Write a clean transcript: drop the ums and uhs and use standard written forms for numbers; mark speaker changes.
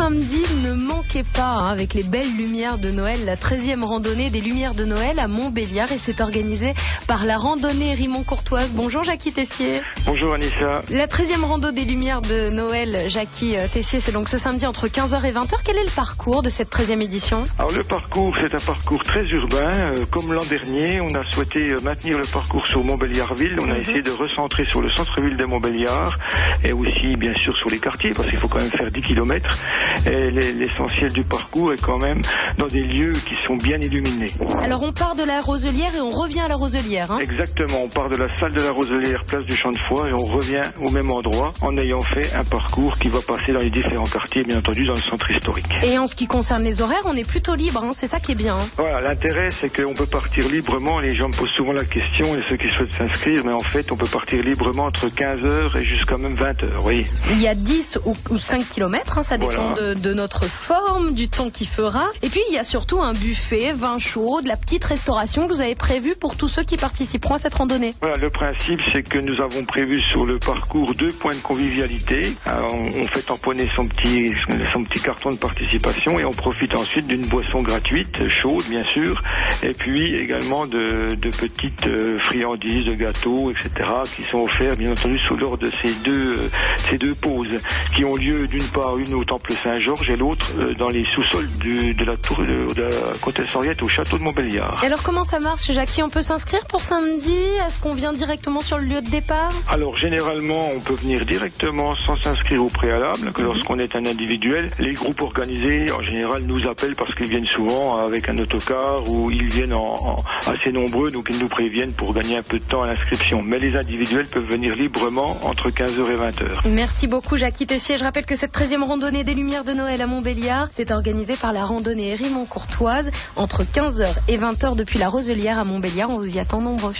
Speaker 1: samedi, ne manquez pas, avec les belles lumières de Noël, la 13e randonnée des Lumières de Noël à Montbéliard, et c'est organisé par la randonnée Rimont-Courtoise. Bonjour Jackie Tessier.
Speaker 2: Bonjour Anissa.
Speaker 1: La 13e rando des Lumières de Noël, Jackie Tessier, c'est donc ce samedi entre 15h et 20h. Quel est le parcours de cette 13e édition?
Speaker 2: Alors le parcours, c'est un parcours très urbain. Comme l'an dernier, on a souhaité maintenir le parcours sur Montbéliard-Ville. On a essayé de recentrer sur le centre-ville de Montbéliard et aussi bien sûr sur les quartiers, parce qu'il faut quand même faire 10 km. Et l'essentiel du parcours est quand même dans des lieux qui sont bien illuminés.
Speaker 1: Alors on part de la Roselière et on revient à la Roselière, hein?
Speaker 2: Exactement, on part de la salle de la Roselière, place du Champ de Foix, et on revient au même endroit en ayant fait un parcours qui va passer dans les différents quartiers, bien entendu dans le centre historique.
Speaker 1: Et en ce qui concerne les horaires, on est plutôt libre, hein? C'est ça qui est bien, hein?
Speaker 2: Voilà, l'intérêt c'est qu'on peut partir librement. Les gens me posent souvent la question, et ceux qui souhaitent s'inscrire, mais en fait on peut partir librement entre 15h et jusqu'à même 20h, oui.
Speaker 1: Il y a 10 ou 5 km, hein, ça dépend de notre forme, du temps qu'il fera. Et puis il y a surtout un buffet, vin chaud, de la petite restauration que vous avez prévu pour tous ceux qui participeront à cette randonnée.
Speaker 2: Voilà, le principe c'est que nous avons prévu sur le parcours 2 points de convivialité. On fait tamponner son petit carton de participation et on profite ensuite d'une boisson gratuite, chaude bien sûr, et puis également de petites friandises, de gâteaux, etc. qui sont offerts bien entendu lors de ces deux pauses qui ont lieu d'une part une au Temple Saint-Georges et l'autre dans les sous-sols de la tour de la Comtesse Henriette au château de Montbéliard.
Speaker 1: Et alors comment ça marche, Jackie? On peut s'inscrire pour samedi? Est-ce qu'on vient directement sur le lieu de départ?
Speaker 2: Alors généralement on peut venir directement sans s'inscrire au préalable, que lorsqu'on est un individuel. Les groupes organisés en général nous appellent parce qu'ils viennent souvent avec un autocar ou ils viennent assez nombreux, donc ils nous préviennent pour gagner un peu de temps à l'inscription. Mais les individuels peuvent venir librement entre 15h et 20h.
Speaker 1: Merci beaucoup Jackie Tessier. Je rappelle que cette 13e randonnée des Lumières de Noël à Montbéliard, c'est organisé par la randonnée Rimont-Courtoise entre 15h et 20h depuis la Roselière à Montbéliard. On vous y attend nombreux.